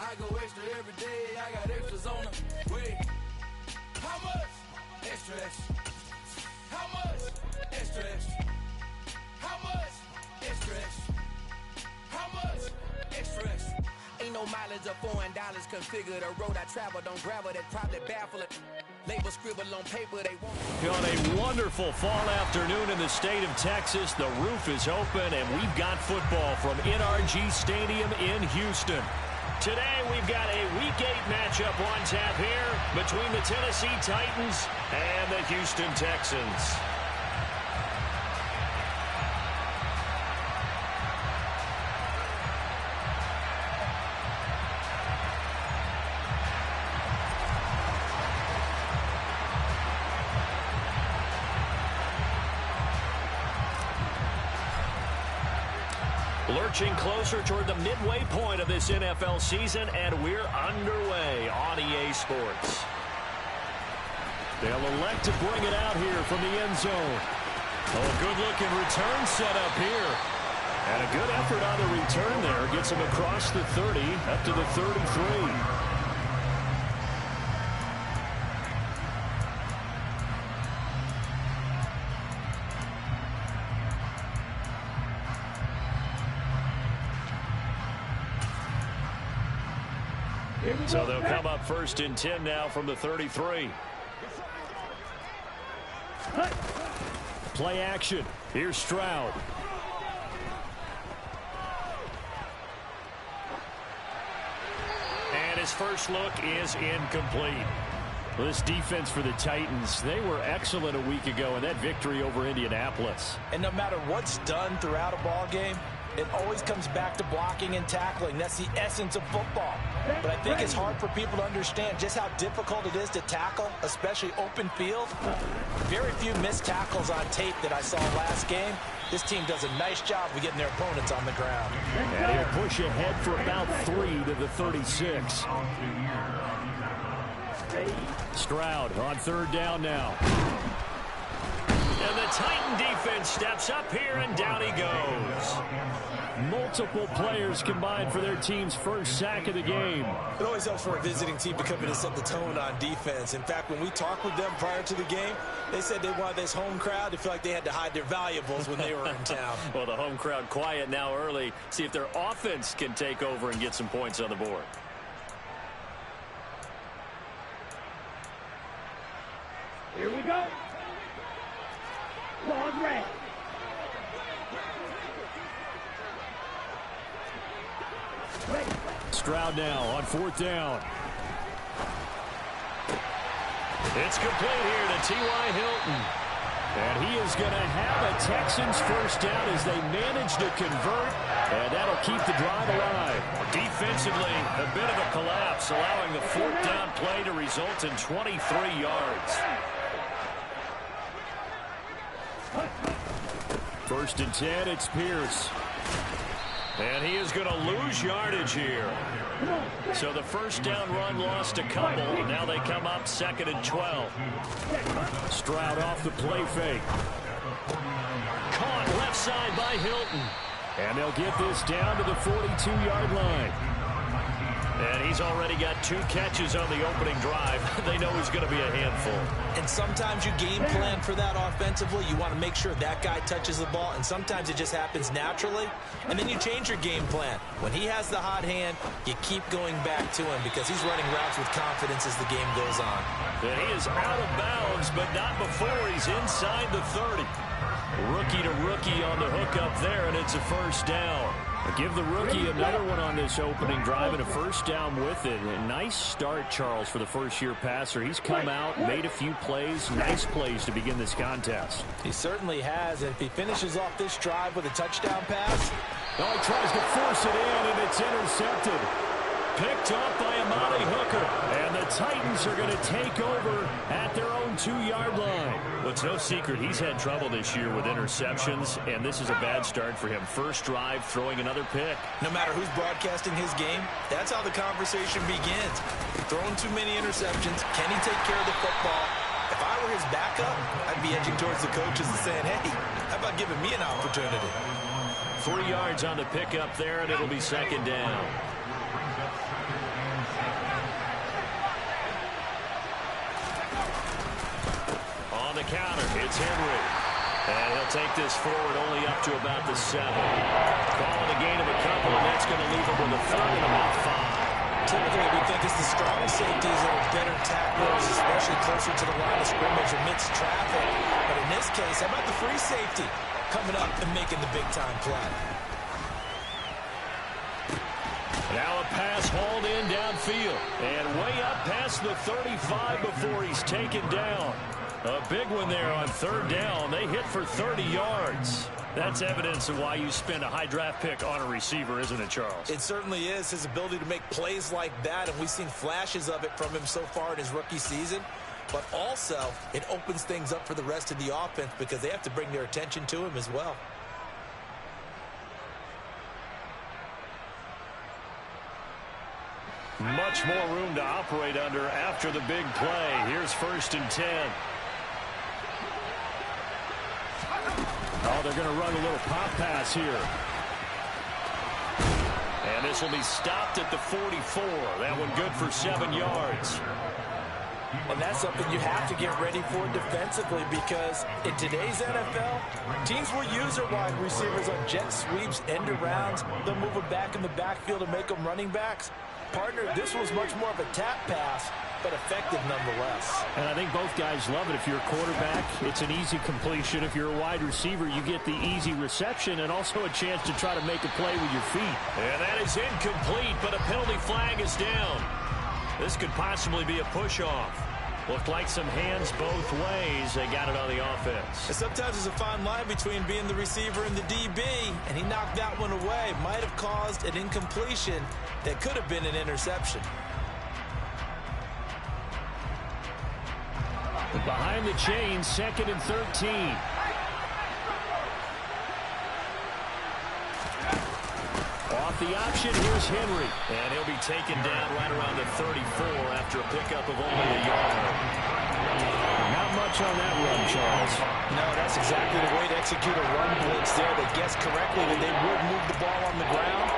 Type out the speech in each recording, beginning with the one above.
I go extra every day. I got extras on the way. How much? Extra, extra. How much? Extra, extra. How much? Extra, extra. How much? Extra, extra. Ain't no mileage of $4 configure the road I travel. Don't gravel that probably baffle it. Label scribble on paper they won't. On a wonderful fall afternoon in the state of Texas, the roof is open and we've got football from NRG Stadium in Houston. Today we've got a Week 8 matchup on tap here between the Tennessee Titans and the Houston Texans. Lurching closer toward the midway point of this NFL season, and we're underway on EA Sports. They'll elect to bring it out here from the end zone. Oh, a good-looking return set up here. And a good effort on the return there. Gets him across the 30, up to the 33. So they'll come up 1st and 10 now from the 33. Play action. Here's Stroud. And his first look is incomplete. Well, this defense for the Titans, they were excellent a week ago in that victory over Indianapolis. And no matter what's done throughout a ball game, it always comes back to blocking and tackling. That's the essence of football. But I think it's hard for people to understand just how difficult it is to tackle, especially open field. Very few missed tackles on tape that I saw last game. This team does a nice job of getting their opponents on the ground. And he'll push ahead for about 3 to the 36. Stroud on 3rd down now. And the Titan defense steps up here, and down he goes. Multiple players combined for their team's first sack of the game. It always helps for a visiting team to come in and set the tone on defense. In fact, when we talked with them prior to the game, they said they wanted this home crowd to feel like they had to hide their valuables when they were in town. Well, the home crowd quiet now early. See if their offense can take over and get some points on the board. Here we go. Ball red. Stroud now on 4th down. It's complete here to T.Y. Hilton. And he is going to have a Texans first down as they manage to convert, and that'll keep the drive alive. Defensively, a bit of a collapse, allowing the 4th down play to result in 23 yards. 1st and 10, it's Pierce. And he is going to lose yardage here. So the first down run lost a couple. Now they come up 2nd and 12. Stroud off the play fake. Caught left side by Hilton. And they'll get this down to the 42-yard line. And he's already got 2 catches on the opening drive. They know he's going to be a handful. And sometimes you game plan for that offensively. You want to make sure that guy touches the ball, and sometimes it just happens naturally. And then you change your game plan. When he has the hot hand, you keep going back to him because he's running routes with confidence as the game goes on. And he is out of bounds, but not before he's inside the 30. Rookie to rookie on the hook up there, and it's a first down. Give the rookie another one on this opening drive and a first down with it. A nice start, Charles, for the first-year passer. He's come out, made a few plays, nice plays to begin this contest. He certainly has, and if he finishes off this drive with a touchdown pass. Oh, he tries to force it in, and it's intercepted. Picked up by Amani Hooker. And the Titans are going to take over at their own 2-yard line. Well, it's no secret he's had trouble this year with interceptions, and this is a bad start for him. First drive, throwing another pick. No matter who's broadcasting his game, that's how the conversation begins. Throwing too many interceptions. Can he take care of the football? If I were his backup, I'd be edging towards the coaches and saying, hey, how about giving me an opportunity? 3 yards on the pickup there, and it'll be 2nd down. counter. It's Henry. And he'll take this forward only up to about the 7. Calling a gain of a couple, and that's going to leave him with a third and about 5. Typically, we think it's the strong safeties that are better tacklers, especially closer to the line of scrimmage amidst traffic. But in this case, how about the free safety coming up and making the big-time play? Now a pass hauled in downfield. And way up past the 35 before he's taken down. A big one there on 3rd down. They hit for 30 yards. That's evidence of why you spend a high draft pick on a receiver, isn't it, Charles? It certainly is. His ability to make plays like that, and we've seen flashes of it from him so far in his rookie season. But also, it opens things up for the rest of the offense because they have to bring their attention to him as well. Much more room to operate under after the big play. Here's 1st and 10. Oh, they're going to run a little pop pass here. And this will be stopped at the 44. That one good for 7 yards. And that's something you have to get ready for defensively because in today's NFL, teams will use their wide receivers on jet sweeps, end arounds. They'll move them back in the backfield and make them running backs. Partner, this was much more of a tap pass, but effective nonetheless. And I think both guys love it. If you're a quarterback, it's an easy completion. If you're a wide receiver, you get the easy reception and also a chance to try to make a play with your feet. And that is incomplete, but a penalty flag is down. This could possibly be a push-off. Looked like some hands both ways. They got it on the offense. And sometimes there's a fine line between being the receiver and the DB, and he knocked that one away. Might have caused an incompletion that could have been an interception. Behind the chain, 2nd and 13. Off the option, here's Henry. And he'll be taken down right around the 34 after a pickup of only a yard. Not much on that run, Charles. No, that's exactly the way to execute a run blitz there. They guessed correctly that they would move the ball on the ground,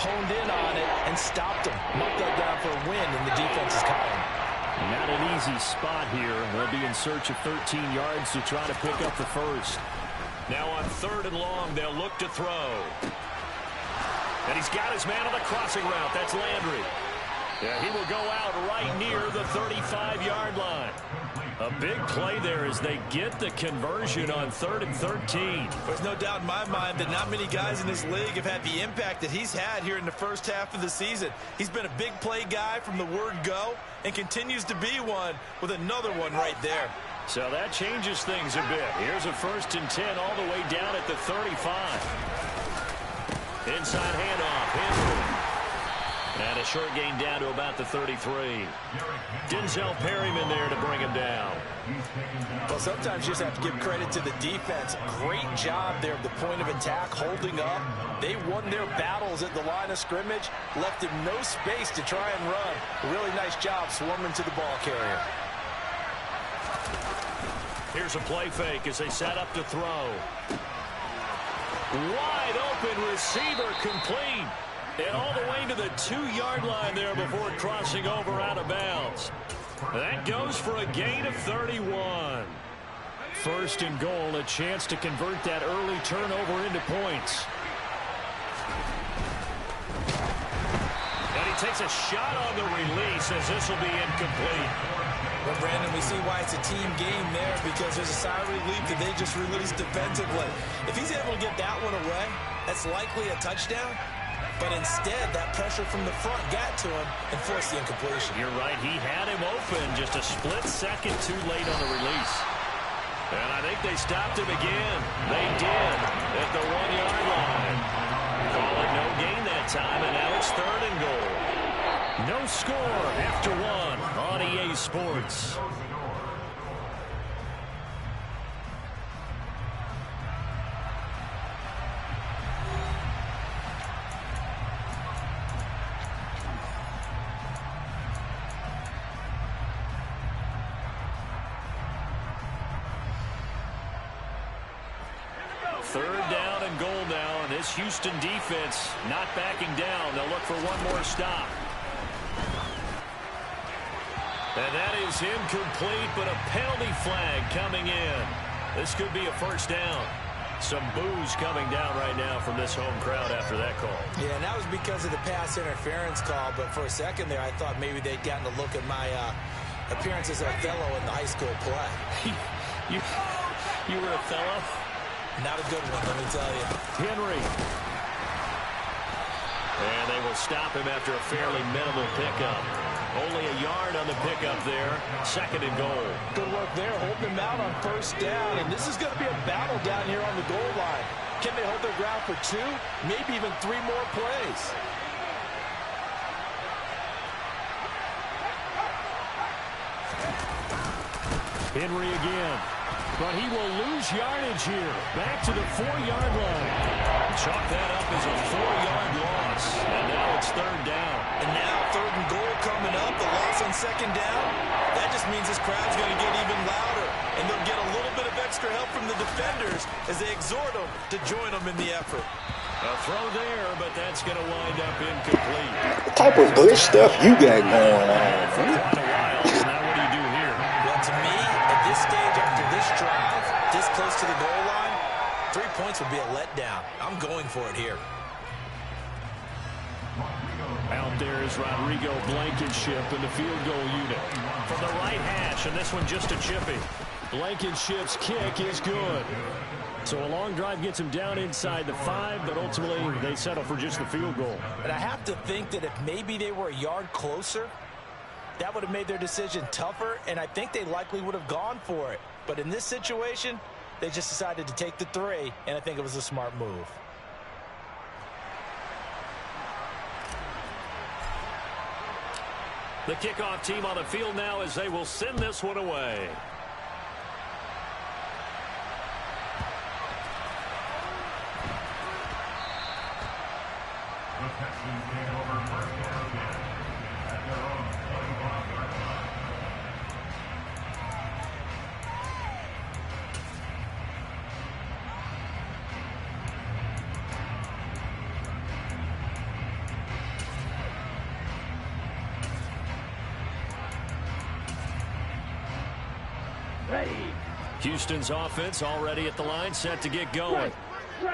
honed in on it, and stopped them. Knocked that down for a win in the defense's column. Not an easy spot here. They'll be in search of 13 yards to try to pick up the first. Now on 3rd and long, they'll look to throw. And he's got his man on the crossing route. That's Landry. Yeah, he will go out right near the 35-yard line. A big play there as they get the conversion on 3rd and 13. There's no doubt in my mind that not many guys in this league have had the impact that he's had here in the first half of the season. He's been a big play guy from the word go and continues to be one with another one right there. So that changes things a bit. Here's a 1st and 10 all the way down at the 35. Inside handoff, Henry. And a short gain down to about the 33. Denzel Perryman there to bring him down. Well, sometimes you just have to give credit to the defense. Great job there at the point of attack, holding up. They won their battles at the line of scrimmage, left him no space to try and run. A really nice job swarming to the ball carrier. Here's a play fake as they set up to throw. Wide open receiver complete. And all the way to the 2-yard line there before crossing over out of bounds. That goes for a gain of 31. 1st and goal, a chance to convert that early turnover into points. And he takes a shot on the release as this will be incomplete. Well, Brandon, we see why it's a team game there because there's a sigh of relief that they just released defensively. If he's able to get that one away, that's likely a touchdown. But instead, that pressure from the front got to him and forced the incompletion. You're right. He had him open just a split second too late on the release. And I think they stopped him again. They did at the 1-yard line. Call it no gain that time, and now it's 3rd and goal. No score after 1 on EA Sports. Third down and goal now, and this Houston defense not backing down. They'll look for one more stop. And that is incomplete, but a penalty flag coming in. This could be a first down. Some boos coming down right now from this home crowd after that call. Yeah, and that was because of the pass interference call, but for a second there I thought maybe they'd gotten a look at my appearance as Othello in the high school play. You were Othello? Not a good one, let me tell you. Henry. And they will stop him after a fairly minimal pickup. Only a yard on the pickup there. 2nd and goal. Good work there, holding him out on first down. And this is going to be a battle down here on the goal line. Can they hold their ground for 2, maybe even 3 more plays? Henry again. But he will lose yardage here. Back to the 4-yard line. Chalk that up as a 4-yard loss. And now it's 3rd down. And now 3rd and goal coming up. The loss on 2nd down. That just means this crowd's going to get even louder. And they'll get a little bit of extra help from the defenders as they exhort them to join them in the effort. A throw there, but that's going to wind up incomplete. What type of bush stuff you got going on? For quite a while. So now what do you do here? Well, to me, at this stage after this drive, this close to the goal line, 3 points would be a letdown. I'm going for it here. Out there is Rodrigo Blankenship in the field goal unit. From the right hash, and this one just a chippy. Blankenship's kick is good. So a long drive gets him down inside the 5, but ultimately they settle for just the field goal. And I have to think that if maybe they were a yard closer, that would have made their decision tougher, and I think they likely would have gone for it. But in this situation, they just decided to take the 3, and I think it was a smart move. The kickoff team on the field now as they will send this one away. Houston's offense already at the line, set to get going.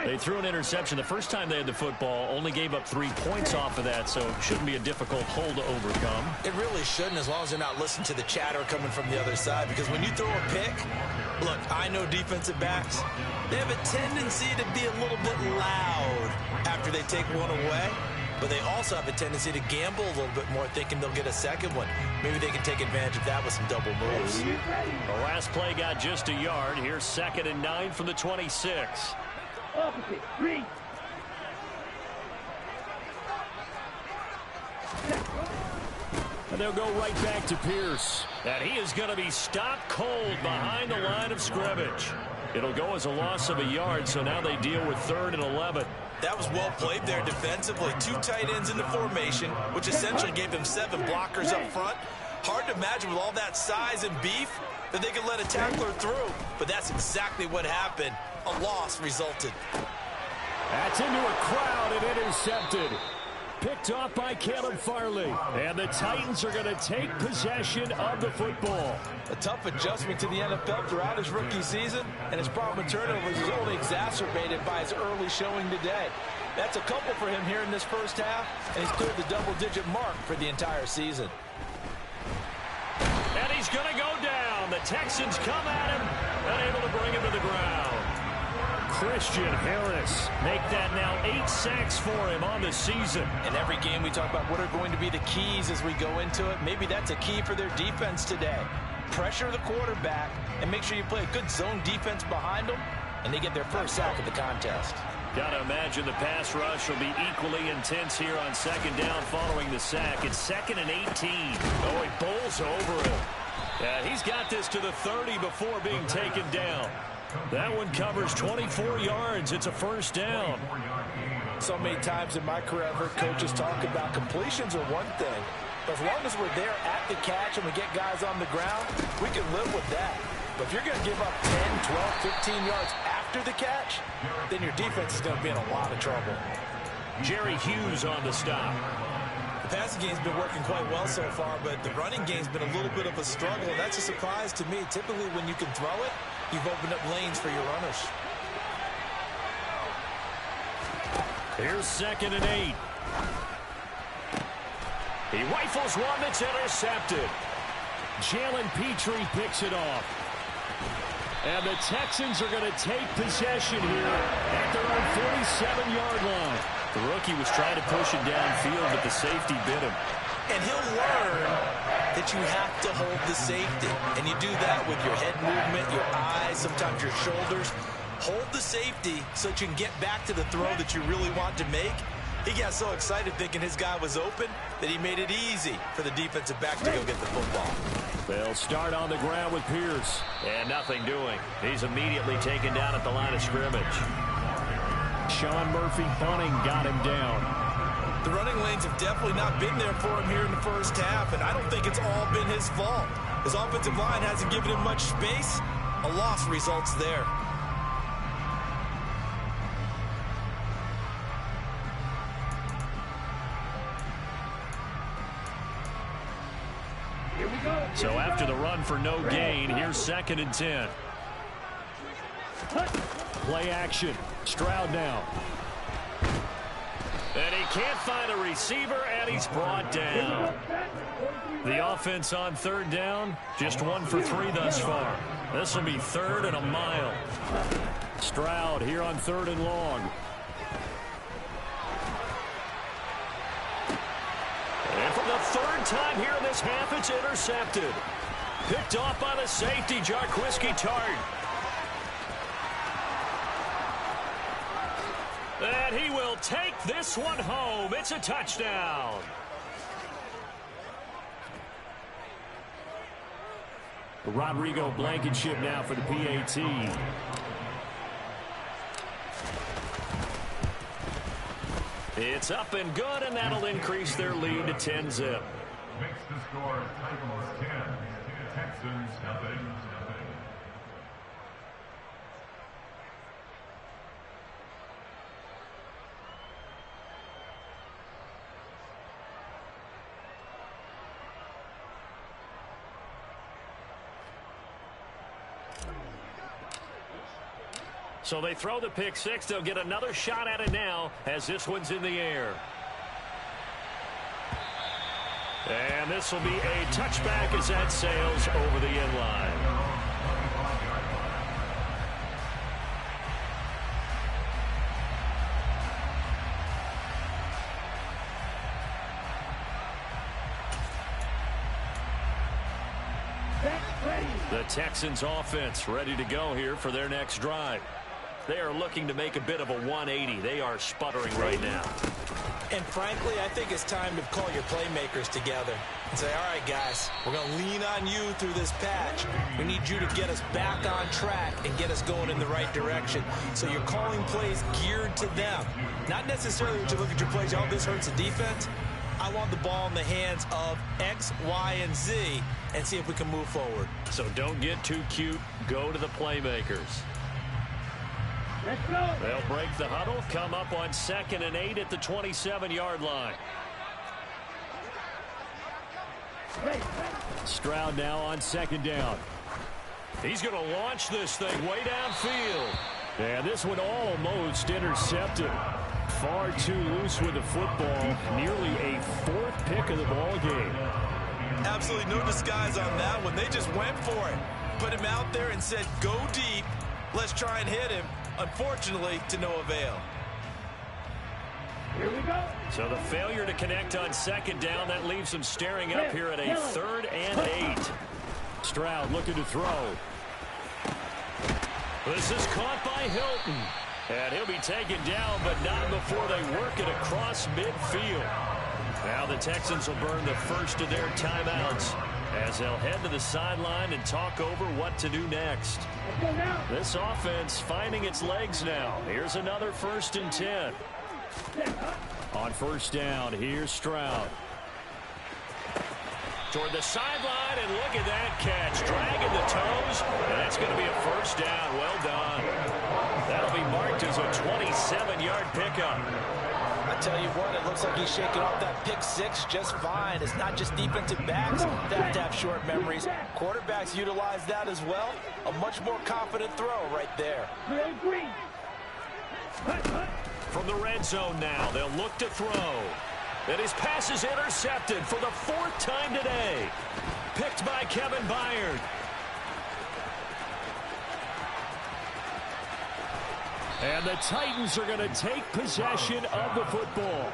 They threw an interception the first time they had the football, only gave up 3 points off of that, so it shouldn't be a difficult hole to overcome. It really shouldn't, as long as they're not listening to the chatter coming from the other side, because when you throw a pick, look, I know defensive backs, they have a tendency to be a little bit loud after they take one away, but they also have a tendency to gamble a little bit more, thinking they'll get a second one. Maybe they can take advantage of that with some double moves. The last play got just a yard. Here's 2nd and 9 from the 26. Opposite, 3. And they'll go right back to Pierce. And he is going to be stopped cold behind the line of scrimmage. It'll go as a loss of a yard, so now they deal with 3rd and 11. That was well played there defensively. 2 tight ends in the formation, which essentially gave them 7 blockers up front. Hard to imagine with all that size and beef that they could let a tackler through, but that's exactly what happened. A loss resulted. That's into a crowd and intercepted. Picked off by Caleb Farley. And the Titans are going to take possession of the football. A tough adjustment to the NFL throughout his rookie season, and his problem with turnovers is only exacerbated by his early showing today. That's a couple for him here in this first half, and he's cleared the double-digit mark for the entire season. And he's going to go down. The Texans come at him, unable to bring him to the ground. Christian Harris make that now 8 sacks for him on the season. In every game we talk about what are going to be the keys as we go into it. Maybe that's a key for their defense today. Pressure the quarterback and make sure you play a good zone defense behind them, and they get their first sack of the contest. Gotta imagine the pass rush will be equally intense here on 2nd down following the sack. It's 2nd and 18. Oh, he bowls over it. Yeah, he's got this to the 30 before being taken down. That one covers 24 yards. It's a first down. So many times in my career I've heard coaches talk about completions are one thing, but as long as we're there at the catch and we get guys on the ground, we can live with that. But if you're going to give up 10, 12, 15 yards after the catch, then your defense is going to be in a lot of trouble. Jerry Hughes on the stop. The passing game's been working quite well so far, but the running game's been a little bit of a struggle, and that's a surprise to me. Typically, when you can throw it, you've opened up lanes for your runners. Here's 2nd and 8. He rifles one that's intercepted. Jalen Petrie picks it off. And the Texans are going to take possession here at their own 47-yard line. The rookie was trying to push it downfield, but the safety bit him. And he'll learn that you have to hold the safety. And you do that with your head movement, your eyes, sometimes your shoulders. Hold the safety so that you can get back to the throw that you really want to make. He got so excited thinking his guy was open that he made it easy for the defensive back to go get the football. They'll start on the ground with Pierce. And nothing doing. He's immediately taken down at the line of scrimmage. Sean Murphy Bunting got him down. The running lanes have definitely not been there for him here in the first half, and I don't think it's all been his fault. His offensive line hasn't given him much space. A loss results there. So after the run for no gain, here's 2nd and 10. Play action. Stroud now. And he can't find a receiver, and he's brought down. The offense on 3rd down, just 1 for 3 thus far. This will be 3rd and a mile. Stroud here on 3rd and long. And for the 3rd time here in this half, it's intercepted. Picked off by the safety, Jarquiski Tart. And he will take this one home. It's a touchdown. Rodrigo Blankenship now for the PAT. It's up and good, and that'll increase their lead to 10-zip. Makes the score Titans 10, Texans nothing. So they throw the pick six. They'll get another shot at it now as this one's in the air. And this will be a touchback as that sails over the end line. The Texans offense ready to go here for their next drive. They are looking to make a bit of a 180. They are sputtering right now. And frankly, I think it's time to call your playmakers together and say, all right, guys, we're going to lean on you through this patch. We need you to get us back on track and get us going in the right direction. So you're calling plays geared to them. Not necessarily when you look at your plays, oh, this hurts the defense. I want the ball in the hands of X, Y, and Z and see if we can move forward. So don't get too cute. Go to the playmakers. Let's go. They'll break the huddle, come up on 2nd and 8 at the 27-yard line. Stroud now on 2nd down. He's going to launch this thing way downfield. And this one almost intercepted. Far too loose with the football. Nearly a 4th pick of the ball game. Absolutely no disguise on that one. They just went for it. Put him out there and said, go deep. Let's try and hit him. Unfortunately, to no avail. Here we go. So the failure to connect on 2nd down, that leaves him staring up here at a 3rd and 8. Stroud looking to throw. This is caught by Hilton. And he'll be taken down, but not before they work it across midfield. Now the Texans will burn the first of their timeouts as they'll head to the sideline and talk over what to do next. This offense finding its legs now. Here's another 1st and 10. On 1st down, here's Stroud. Toward the sideline, and look at that catch. Dragging the toes, and that's going to be a 1st down. Well done. That'll be marked as a 27-yard pickup. I I tell you what, it looks like he's shaking off that pick six just fine. It's not just defensive backs that have to have short memories. Quarterbacks utilize that as well. A much more confident throw right there. From the red zone now, they'll look to throw. And his pass is intercepted for the 4th time today. Picked by Kevin Byard. And the Titans are going to take possession of the football.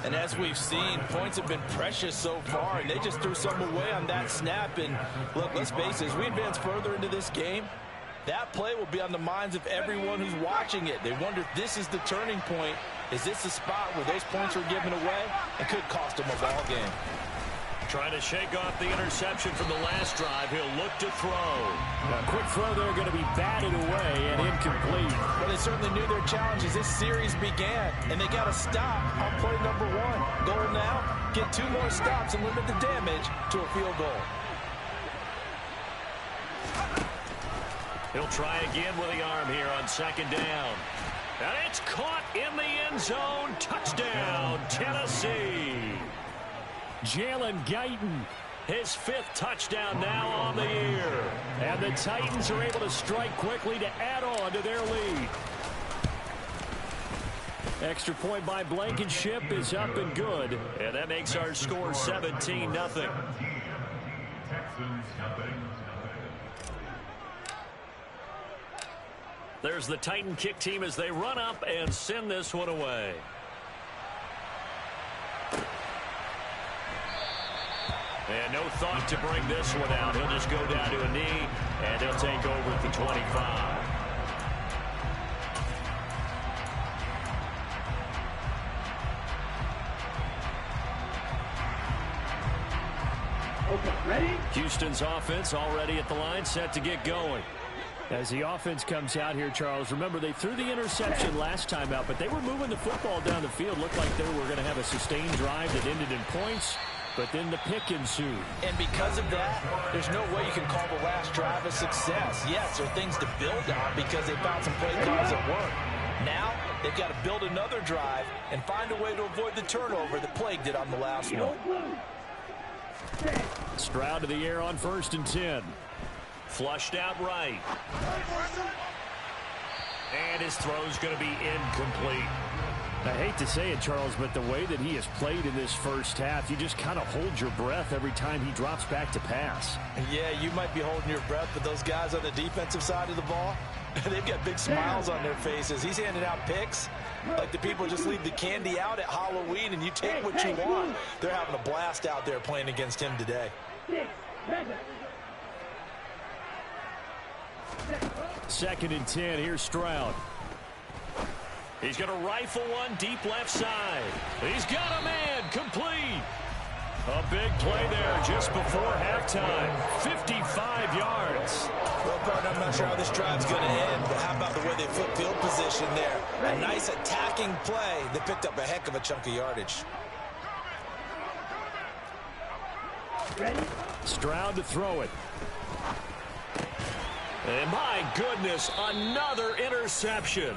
And as we've seen, points have been precious so far, and they just threw some away on that snap. And look, let's face it, as we advance further into this game, that play will be on the minds of everyone who's watching it. They wonder if this is the turning point. Is this the spot where those points were given away and could cost them a ball game? Trying to shake off the interception from the last drive. He'll look to throw. A quick throw there going to be batted away and incomplete. Well, they certainly knew their challenge as this series began, and they got to stop on play number 1. Goal now, get 2 more stops and limit the damage to a field goal. He'll try again with the arm here on 2nd down. And it's caught in the end zone. Touchdown, Tennessee. Jalen Guyton, his 5th touchdown now on the year. And the Titans are able to strike quickly to add on to their lead. Extra point by Blankenship is up and good. And that makes our score 17-0. Texans, There's the Titan kick team as they run up and send this one away. And no thought to bring this one out. He'll just go down to a knee, and he'll take over at the 25. Okay, ready? Houston's offense already at the line, set to get going. As the offense comes out here, Charles, remember they threw the interception last time out, but they were moving the football down the field. Looked like they were going to have a sustained drive that ended in points, but then the pick ensued. And because of that, there's no way you can call the last drive a success. Yes, there are things to build on because they found some play calls that work. Now, they've got to build another drive and find a way to avoid the turnover that plagued it on the last one. Stroud to the air on 1st and 10. Flushed out right. And his throw's going to be incomplete. I hate to say it, Charles, but the way that he has played in this first half, you just kind of hold your breath every time he drops back to pass. Yeah, you might be holding your breath, but those guys on the defensive side of the ball, they've got big smiles on their faces. He's handing out picks like the people just leave the candy out at Halloween and you take what you want. They're having a blast out there playing against him today. 2nd and 10. Here's Stroud. He's going to rifle one deep left side. He's got a man. Complete. A big play there just before halftime. 55 yards. Well, partner, I'm not sure how this drive's going to end, but how about the way they flip field position there? A nice attacking play that picked up a heck of a chunk of yardage. Ready? Stroud to throw it. And my goodness, another interception.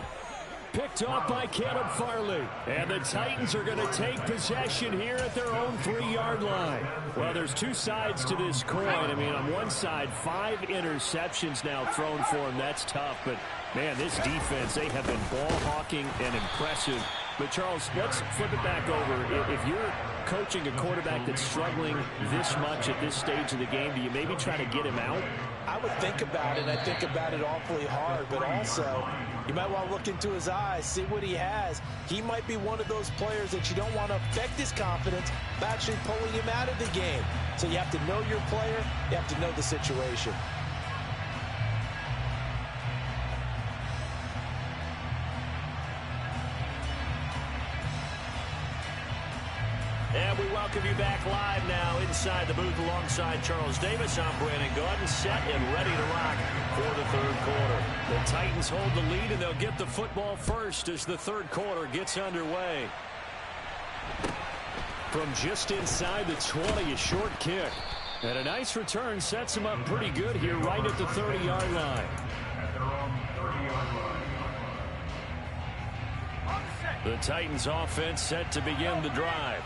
Picked off by Caleb Farley. And the Titans are going to take possession here at their own 3-yard line. Well, there's 2 sides to this coin. I mean, on one side, 5 interceptions now thrown for him. That's tough. But, man, this defense, they have been ball hawking and impressive. But, Charles, let's flip it back over. If you're coaching a quarterback that's struggling this much at this stage of the game, do you maybe try to get him out? I would think about it. I think about it awfully hard, but also you might want to look into his eyes, see what he has. He might be one of those players that you don't want to affect his confidence by actually pulling him out of the game. So you have to know your player. You have to know the situation. And we welcome you back live now inside the booth alongside Charles Davis. I'm Brandon Gaudin, set and ready to rock for the 3rd quarter. The Titans hold the lead, and they'll get the football first as the 3rd quarter gets underway. From just inside the 20, a short kick. And a nice return sets him up pretty good here right at the 30-yard line. at their own 30-yard line. On the set. The Titans offense set to begin the drive.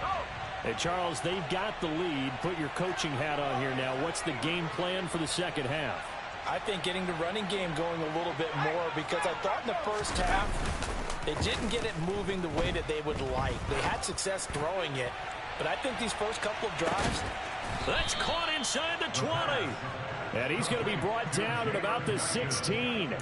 Hey, Charles, they've got the lead. Put your coaching hat on here now. What's the game plan for the second half? I think getting the running game going a little bit more, because I thought in the first half they didn't get it moving the way that they would like. They had success throwing it, but I think these first couple of drives. That's caught inside the 20. And he's going to be brought down at about the 16.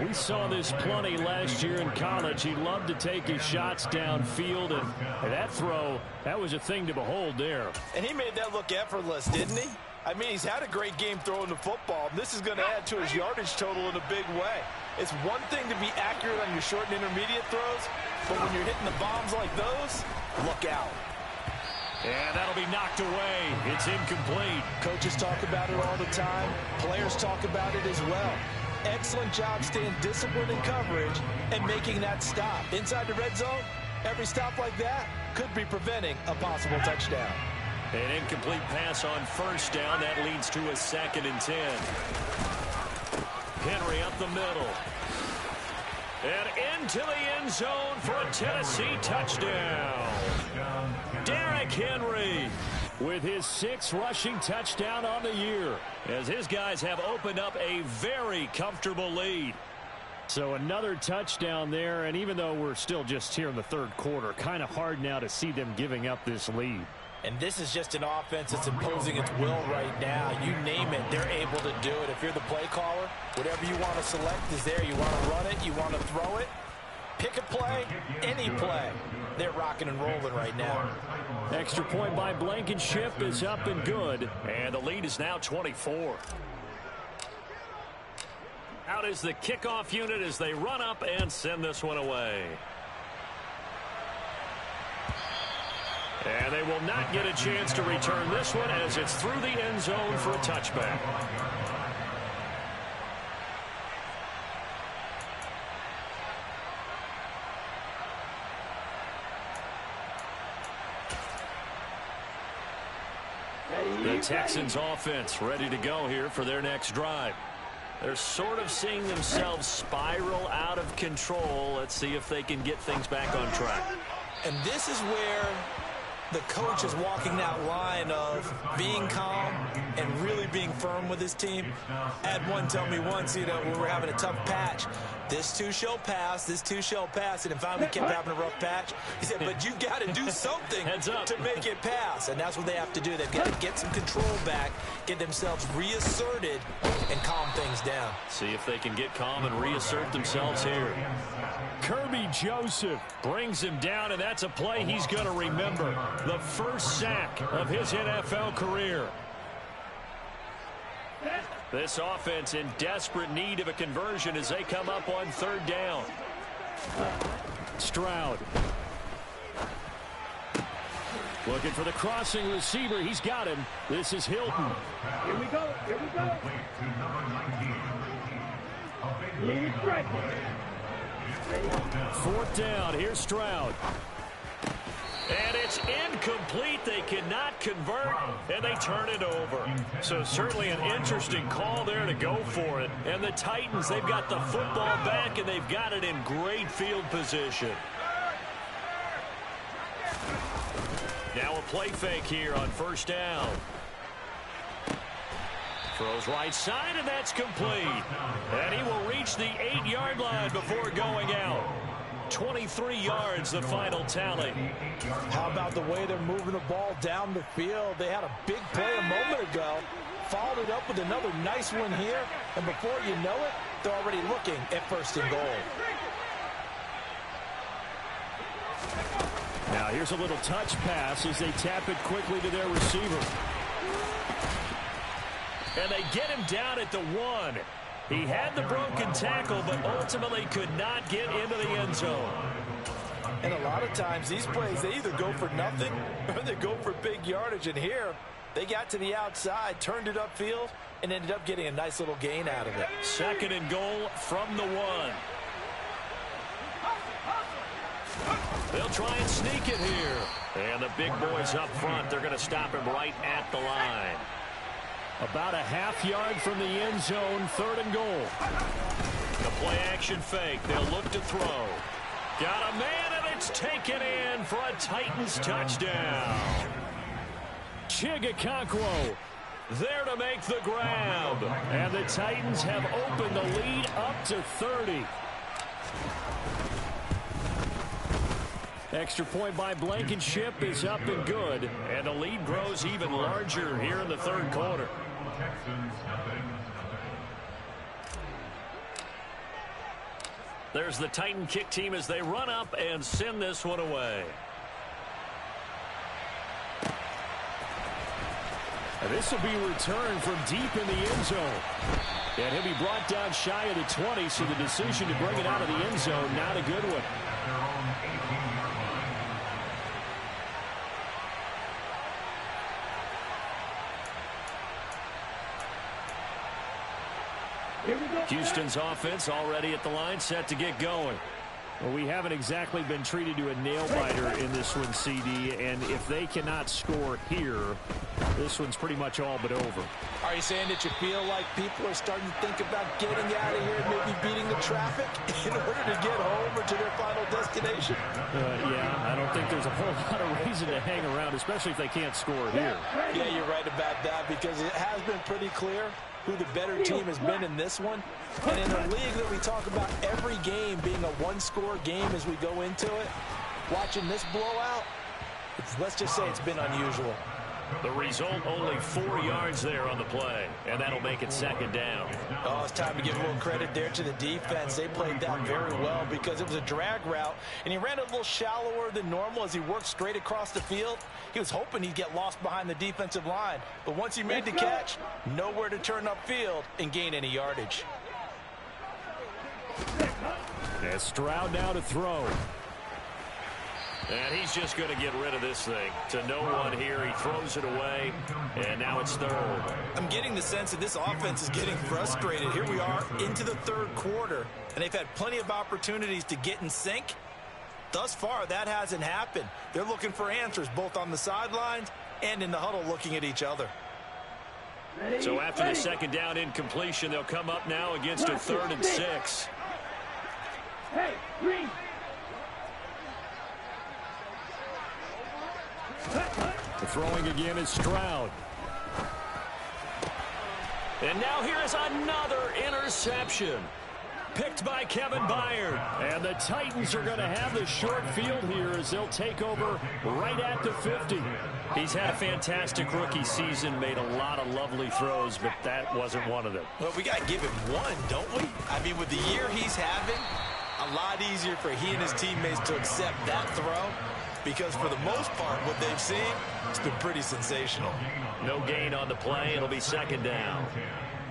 We saw this plenty last year in college. He loved to take his shots downfield, and that throw, that was a thing to behold there. And he made that look effortless, didn't he? I mean, he's had a great game throwing the football. This is going to add to his yardage total in a big way. It's one thing to be accurate on your short and intermediate throws, but when you're hitting the bombs like those, look out. And that'll be knocked away. It's incomplete. Coaches talk about it all the time. Players talk about it as well. Excellent job staying disciplined in coverage and making that stop. Inside the red zone, every stop like that could be preventing a possible touchdown. An incomplete pass on first down. That leads to a 2nd and 10. Henry up the middle. And into the end zone for a Tennessee touchdown. Derrick Henry with his 6th rushing touchdown on the year, as his guys have opened up a very comfortable lead. So another touchdown there, and even though we're still just here in the third quarter, kind of hard now to see them giving up this lead. And this is just an offense that's imposing its will right now. You name it, they're able to do it. If you're the play caller, whatever you want to select is there. You want to run it, you want to throw it, pick a play, any play. They're rocking and rolling right now. Extra point by Blankenship is up and good. And the lead is now 24. Out is the kickoff unit as they run up and send this one away. And they will not get a chance to return this one as it's through the end zone for a touchback. The Texans offense ready to go here for their next drive. They're sort of seeing themselves spiral out of control. Let's see if they can get things back on track. And this is where the coach is walking that line of being calm and really being firm with his team. I had one tell me once, you know, when we're having a tough patch, this too shall pass, this too shall pass. And then finally we kept having a rough patch. He said, but you've got to do something to make it pass. And that's what they have to do. They've got to get some control back, get themselves reasserted, and calm things down. See if they can get calm and reassert themselves here. Kirby Joseph brings him down, and that's a play he's going to remember. The first sack of his NFL career. This offense in desperate need of a conversion as they come up on 3rd down. Stroud. Looking for the crossing receiver. He's got him. This is Hilton. Here we go. Here we go. Lead strike. 4th down. Here's Stroud. And it's incomplete. They cannot convert, and they turn it over. So certainly an interesting call there to go for it. And the Titans, they've got the football back, and they've got it in great field position. Now a play fake here on 1st down. Throws right side, and that's complete. And he will reach the 8-yard line before going out. 23 yards, the final tally. How about the way they're moving the ball down the field? They had a big play a moment ago. Followed it up with another nice one here. And before you know it, they're already looking at 1st and goal. Now here's a little touch pass as they tap it quickly to their receiver. And they get him down at the 1. He had the broken tackle, but ultimately could not get into the end zone. And a lot of times these plays, they either go for nothing or they go for big yardage. And here, they got to the outside, turned it upfield, and ended up getting a nice little gain out of it. 2nd and goal from the 1. They'll try and sneak it here. And the big boys up front, they're going to stop him right at the line. About a half-yard from the end zone, 3rd and goal. The play-action fake. They'll look to throw. Got a man, and It's taken in for a Titans touchdown. Chigakonkwo There to make the grab. And the Titans have opened the lead up to 30. Extra point by Blankenship is up and good. And the lead grows even larger here in the third quarter. There's the Titan kick team as they run up and send this one away. And this will be returned from deep in the end zone. And he'll be brought down shy of the 20, so the decision to bring it out of the end zone, not a good one. Houston's offense already at the line, set to get going. Well, we haven't exactly been treated to a nail-biter in this one, CD, and if they cannot score here, this one's pretty much all but over. Are you saying that you feel like people are starting to think about getting out of here and maybe beating the traffic in order to get home or to their final destination? Yeah, I don't think there's a whole lot of reason to hang around, especially if they can't score here. Yeah, you're right about that, because it has been pretty clear who the better team has been in this one. And in a league that we talk about every game being a one-score game as we go into it, watching this blowout, let's just say it's been unusual. The result, only 4 yards there on the play, and that'll make it second down. Oh, it's time to give a little credit there to the defense. They played that very well because it was a drag route, and he ran a little shallower than normal as he worked straight across the field. He was hoping he'd get lost behind the defensive line, but once he made the catch, nowhere to turn upfield and gain any yardage. And Stroud now to throw. And he's just going to get rid of this thing. To no one here, he throws it away, and now it's third. I'm getting the sense that this offense is getting frustrated. Here we are into the third quarter, and they've had plenty of opportunities to get in sync. Thus far, that hasn't happened. They're looking for answers both on the sidelines and in the huddle looking at each other. So after the second down incompletion, they'll come up now against a 3rd and 6. Hey, Green. The throwing again is Stroud. And now here is another interception. Picked by Kevin Byard. And the Titans are going to have the short field here as they'll take over right at the 50. He's had a fantastic rookie season, made a lot of lovely throws, but that wasn't one of them. Well, we got to give him one, don't we? I mean, with the year he's having, a lot easier for he and his teammates to accept that throw, because for the most part, what they've seen, it's been pretty sensational. No gain on the play. It'll be second down.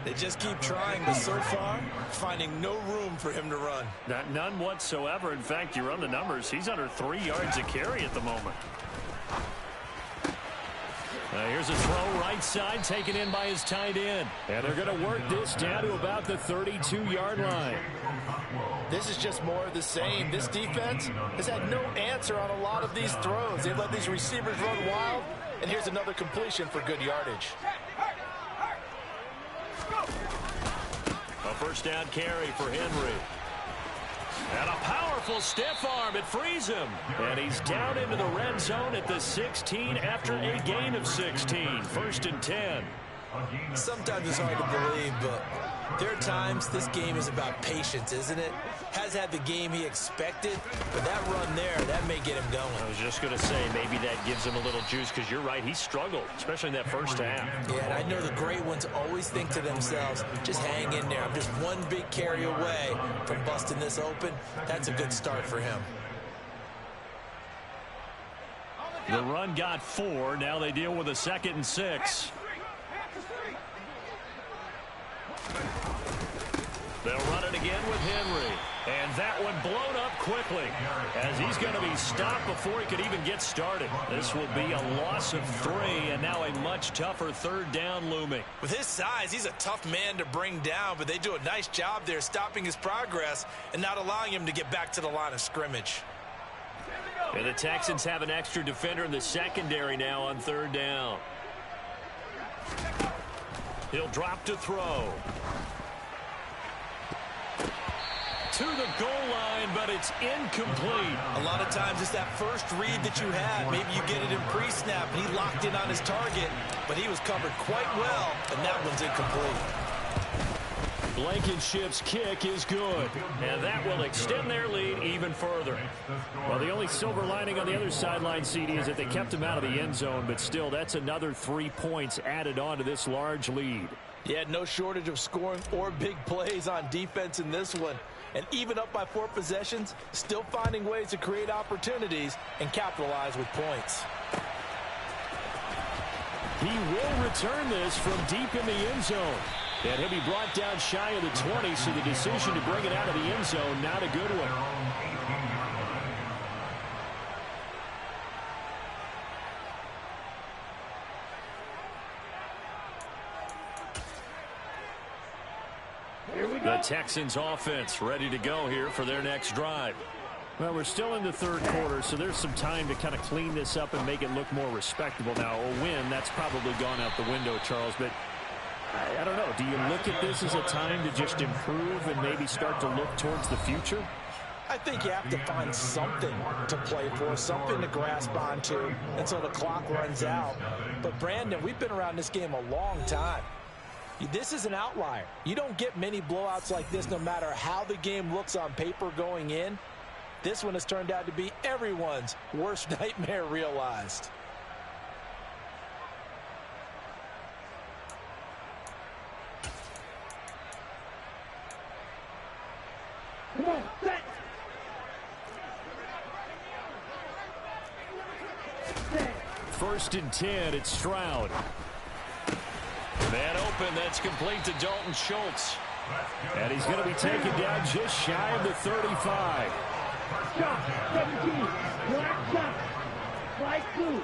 They just keep trying, but so far, finding no room for him to run. None whatsoever. In fact, you run the numbers, he's under 3 yards a carry at the moment. Here's a throw right side, taken in by his tight end. And they're going to work this down to about the 32-yard line. This is just more of the same. This defense has had no answer on a lot of these throws. They've let these receivers run wild, and here's another completion for good yardage. A first down carry for Henry. And a powerful stiff arm. It frees him. And he's down into the red zone at the 16 after a gain of 16. 1st and 10. Sometimes it's hard to believe, but there are times this game is about patience, isn't it? Has had the game he expected, but that run there, that may get him going. I was just going to say, maybe that gives him a little juice, because you're right, he struggled, especially in that first half. Yeah, and I know the great ones always think to themselves, just hang in there. I'm just one big carry away from busting this open. That's a good start for him. The run got 4. Now they deal with a 2nd and 6. They'll run it again with Henry. And that one blown up quickly as he's going to be stopped before he could even get started. This will be a loss of 3, and now a much tougher 3rd down looming. With his size, he's a tough man to bring down, but they do a nice job there stopping his progress and not allowing him to get back to the line of scrimmage. And the Texans have an extra defender in the secondary now on 3rd down. He'll drop to throw. to the goal line, but it's incomplete. A lot of times it's that first read that you had. Maybe you get it in pre-snap, and he locked in on his target, but he was covered quite well, and that one's incomplete. Blankenship's kick is good, and that will extend their lead even further. Well, the only silver lining on the other sideline, CD, is that they kept him out of the end zone, but still, that's another 3 points added on to this large lead. Yeah, no shortage of scoring or big plays on defense in this one. And even up by 4 possessions, still finding ways to create opportunities and capitalize with points. He will return this from deep in the end zone. And he'll be brought down shy of the 20, so the decision to bring it out of the end zone, not a good one. The Texans offense ready to go here for their next drive. Well, we're still in the third quarter, so there's some time to kind of clean this up and make it look more respectable. Now, a win, that's probably gone out the window, Charles, but I don't know. Do you look at this as a time to just improve and maybe start to look towards the future? I think you have to find something to play for, something to grasp onto until the clock runs out. But, Brandon, we've been around this game a long time. This is an outlier. You don't get many blowouts like this no matter how the game looks on paper going in. This one has turned out to be everyone's worst nightmare realized. Come on, set. First and 10, it's Stroud. Man open, that's complete to Dalton Schultz. And he's going to be taken down just shy of the 35. Shot, 17. Black shot. Flag 2.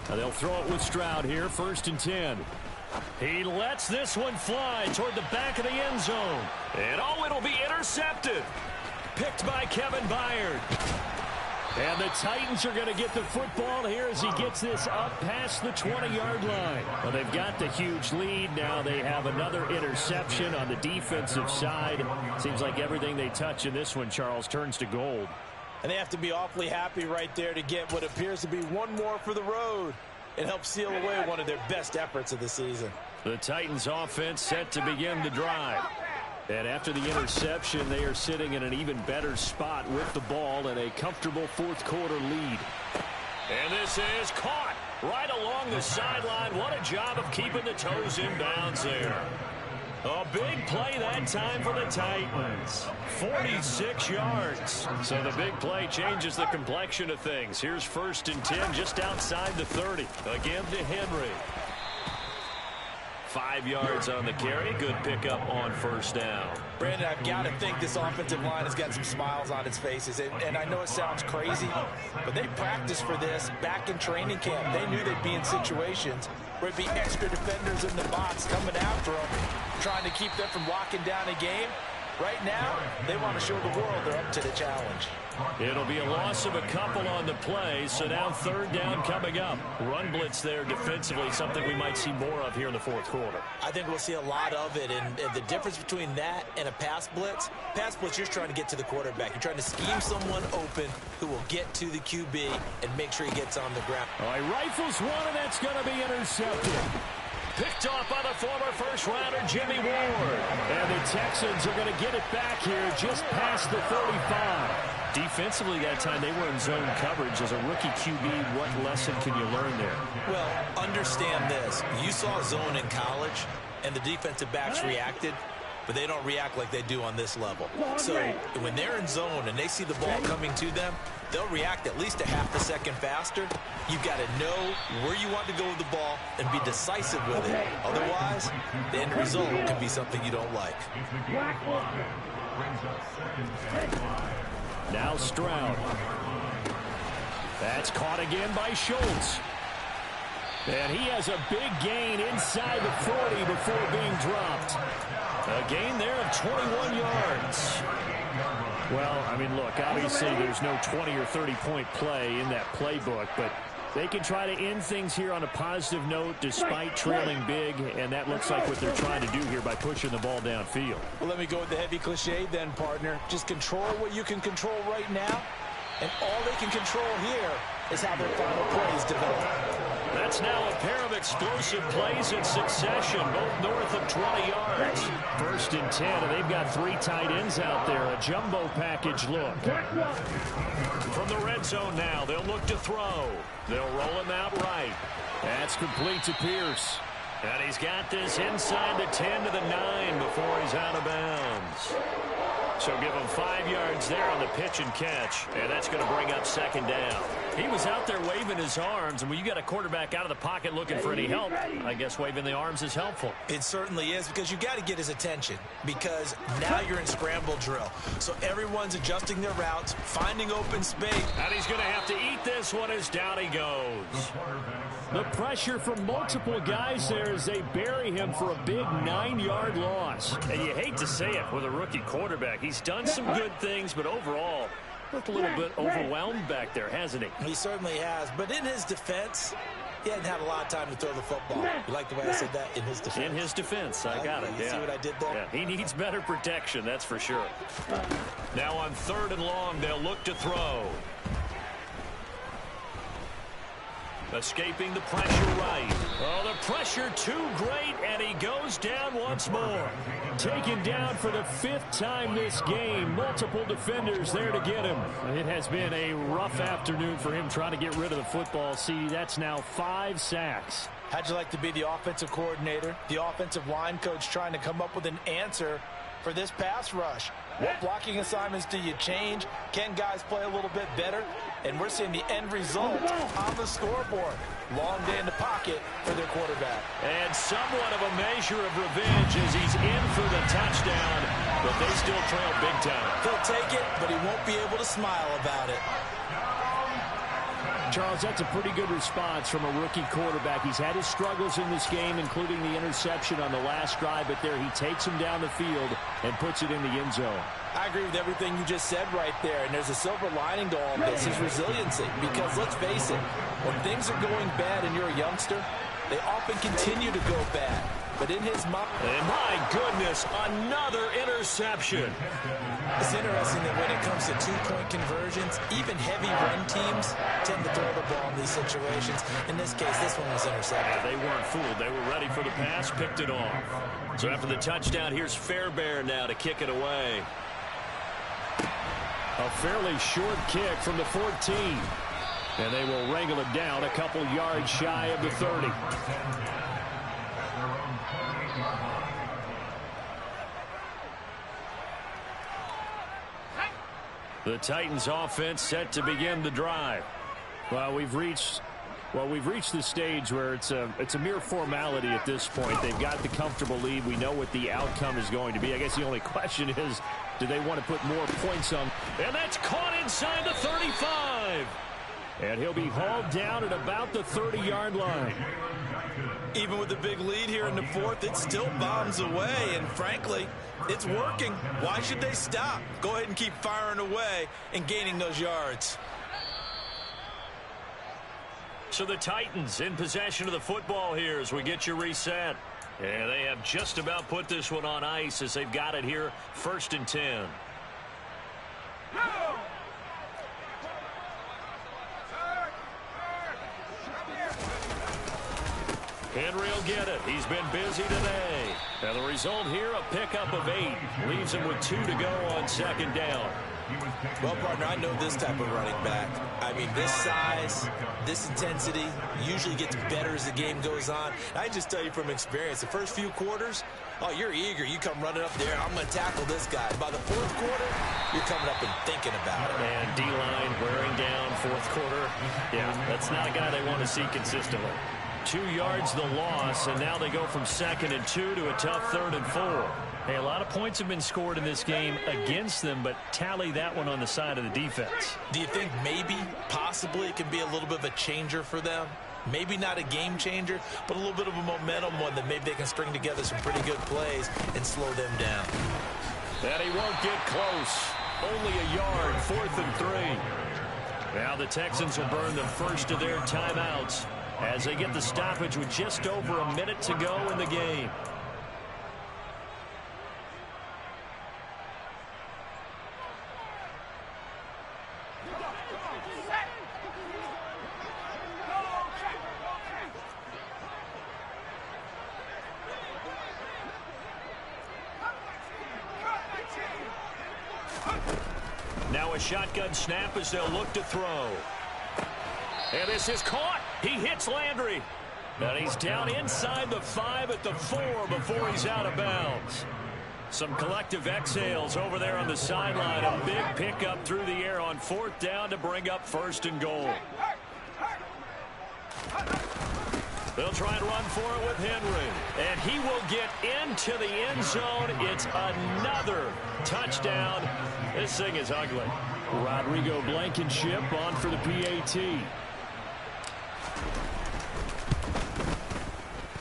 Now they'll throw it with Stroud here, first and 10. He lets this one fly toward the back of the end zone. And oh, it'll be intercepted. Picked by Kevin Byard. And the Titans are going to get the football here as he gets this up past the 20-yard line. Well, they've got the huge lead. Now they have another interception on the defensive side. Seems like everything they touch in this one, Charles, turns to gold. And they have to be awfully happy right there to get what appears to be one more for the road and help seal away one of their best efforts of the season. The Titans offense set to begin the drive. And after the interception, they are sitting in an even better spot with the ball and a comfortable fourth quarter lead. And this is caught right along the sideline. What a job of keeping the toes in bounds there. A big play that time for the Titans. 46 yards. So the big play changes the complexion of things. Here's first and 10 just outside the 30. Again to Henry. 5 yards on the carry. Good pickup on first down. Brandon, I've got to think this offensive line has got some smiles on its faces. And I know it sounds crazy, but they practiced for this back in training camp. They knew they'd be in situations where it'd be extra defenders in the box coming after them, trying to keep them from locking down a game. Right now, they want to show the world they're up to the challenge. It'll be a loss of a couple on the play, so now third down coming up. Run blitz there defensively, something we might see more of here in the fourth quarter. I think we'll see a lot of it, and the difference between that and a pass blitz, you're just trying to get to the quarterback. You're trying to scheme someone open who will get to the QB and make sure he gets on the ground. All right, rifles one, and that's going to be intercepted. Picked off by the former first-rounder, Jimmy Ward. And the Texans are going to get it back here just past the 35. Defensively that time, they were in zone coverage. As a rookie QB, what lesson can you learn there? Well, understand this. You saw zone in college, and the defensive backs reacted, but they don't react like they do on this level. So when they're in zone and they see the ball coming to them, they'll react at least a half a second faster. You've got to know where you want to go with the ball and be decisive with it. Otherwise, the end result could be something you don't like. Now Stroud. That's caught again by Schultz. And he has a big gain inside the 40 before being dropped. A gain there of 21 yards. Well, I mean, look, obviously there's no 20 or 30-point play in that playbook, but They can try to end things here on a positive note despite trailing big, and that looks like what they're trying to do here by pushing the ball downfield. Well, let me go with the heavy cliche then, partner. Just control what you can control right now, and all they can control here is how their final plays develop. That's now a pair of explosive plays in succession, both north of 20 yards. 1st and 10, and they've got 3 tight ends out there. A jumbo package look. From the red zone now, they'll look to throw. They'll roll him out right. That's complete to Pierce. And he's got this inside the 10 to the 9 before he's out of bounds. So give him 5 yards there on the pitch and catch, and that's going to bring up 2nd down. He was out there waving his arms, and when you got a quarterback out of the pocket looking for any help, I guess waving the arms is helpful. It certainly is, because you got to get his attention, because now you're in scramble drill. So everyone's adjusting their routes, finding open space. And he's going to have to eat this one as down he goes. The pressure from multiple guys there as they bury him for a big 9-yard loss. And you hate to say it with a rookie quarterback. He's done some good things, but overall, looked a little bit overwhelmed back there, hasn't he? He certainly has. But in his defense, he hadn't had a lot of time to throw the football. You like the way I said that? In his defense. In his defense. I got it. You see what I did there? Yeah, he needs better protection, that's for sure. Now on 3rd and long, they'll look to throw. Escaping the pressure right. Oh, the pressure too great, and he goes down once more. Taken down for the 5th time this game. Multiple defenders there to get him. It has been a rough afternoon for him trying to get rid of the football. See, that's now 5 sacks. How'd you like to be the offensive coordinator, the offensive line coach trying to come up with an answer for this pass rush? What blocking assignments do you change? Can guys play a little bit better? And we're seeing the end result on the scoreboard. Long day in the pocket for their quarterback. And somewhat of a measure of revenge as he's in for the touchdown, but they still trail big time. He'll take it, but he won't be able to smile about it. Charles, that's a pretty good response from a rookie quarterback. He's had his struggles in this game, including the interception on the last drive, but there he takes him down the field and puts it in the end zone. I agree with everything you just said right there, and there's a silver lining to all this, his resiliency. Because let's face it, when things are going bad and you're a youngster, they often continue to go bad. But in his mind... And my goodness, another interception. It's interesting that when it comes to two-point conversions, even heavy run teams tend to throw the ball in these situations. In this case, this one was intercepted. Yeah, they weren't fooled. They were ready for the pass, picked it off. So after the touchdown, here's Fairbairn now to kick it away. A fairly short kick from the 14. And they will wrangle it down a couple yards shy of the 30. The Titans offense set to begin the drive. Well, we've reached the stage where it's a mere formality at this point. They've got the comfortable lead. We know what the outcome is going to be. I guess the only question is, do they want to put more points on? And that's caught inside the 35. And he'll be hauled down at about the 30-yard line. Even with the big lead here in the fourth, it still bombs away. And frankly, it's working. Why should they stop? Go ahead and keep firing away and gaining those yards. So the Titans in possession of the football here as we get you reset. And they have just about put this one on ice as they've got it here, 1st and 10. Henry will get it. He's been busy today. And the result here, a pickup of 8. Leaves him with 2 to go on 2nd down. Well, partner, I know this type of running back. I mean, this size, this intensity usually gets better as the game goes on. I just tell you from experience, the first few quarters, oh, you're eager. You come running up there, I'm going to tackle this guy. By the fourth quarter, you're coming up and thinking about it. And D-line wearing down 4th quarter. Yeah, that's not a guy they want to see consistently. 2 yards the loss, and now they go from 2nd and 2 to a tough 3rd and 4. Hey, a lot of points have been scored in this game against them, but tally that one on the side of the defense. Do you think maybe, possibly, it can be a little bit of a changer for them? Maybe not a game changer, but a little bit of a momentum one that maybe they can string together some pretty good plays and slow them down. And he won't get close. Only a yard, 4th and 3. Now the Texans will burn the first of their timeouts as they get the stoppage with just over a minute to go in the game. Now a shotgun snap as they'll look to throw. And this is caught. He hits Landry. And he's down inside the 5 at the 4 before he's out of bounds. Some collective exhales over there on the sideline. A big pickup through the air on 4th down to bring up 1st and goal. They'll try and run for it with Henry. And he will get into the end zone. It's another touchdown. This thing is ugly. Rodrigo Blankenship on for the PAT.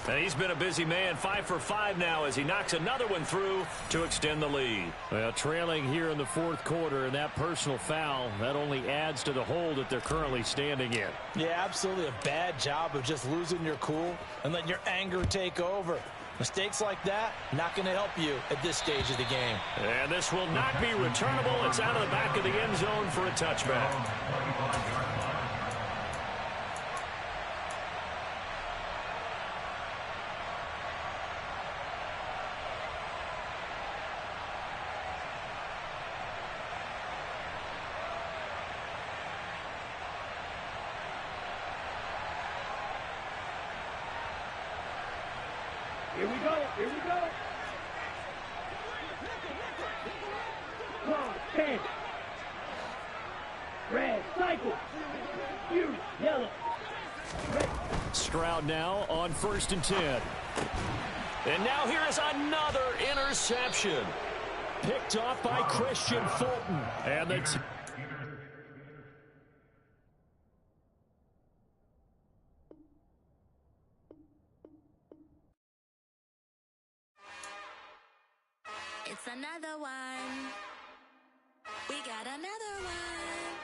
And he's been a busy man, 5 for 5 now as he knocks another one through to extend the lead. Well, trailing here in the 4th quarter, and that personal foul, that only adds to the hole that they're currently standing in. Yeah, absolutely a bad job of just losing your cool and letting your anger take over. Mistakes like that, not going to help you at this stage of the game. And this will not be returnable. It's out of the back of the end zone for a touchback. Here we go. Here we go. Come on, 10. Red, cycle. You, yellow. Red. Stroud now on 1st and 10. And now here is another interception. Picked off by Christian Fulton. And the It's another one. We got another one.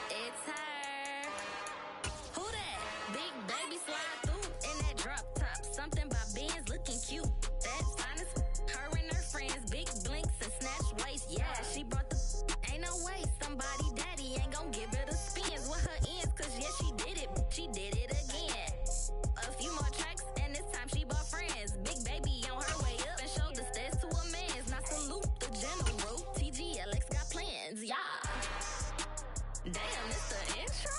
It's her. Who that? Big baby slide through in that drop top. Something by Benz looking cute. That's fine as her and her friends. Big blinks and snatch waist. Yeah, she brought the ain't no way. Somebody daddy ain't gon' give her the spins with her ends. Cause yeah, she did it. She did it again. A few more tracks and this time she bought friends. Big baby on her way up and showed the stairs to a man's. Now salute the general. TGLX got plans, yeah. Damn, it's the intro?